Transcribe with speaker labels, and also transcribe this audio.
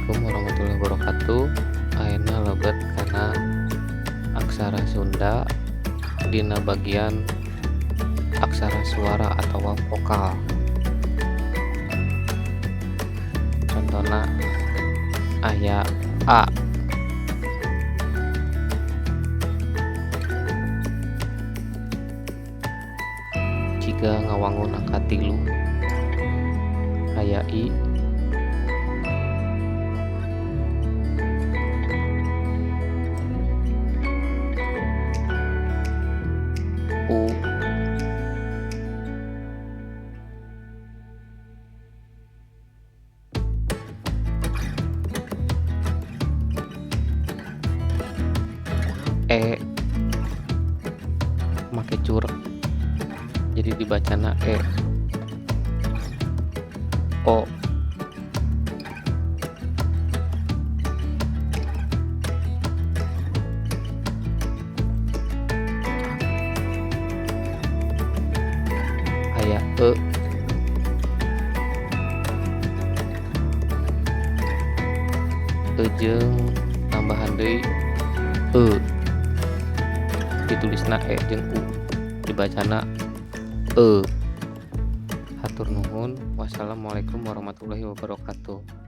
Speaker 1: Assalamualaikum warahmatullahi wabarakatuh. Ayeuna lebet kana aksara Sunda dina bagian aksara suara atawa vokal. Contona aya A, jiga ngawangun angka 3 aya I, U, E make cur jadi dibacana E, O, aya jeung tambahan deui ditulisna E jeung U dibacana Hatur nuhun. Wassalamualaikum warahmatullahi wabarakatuh.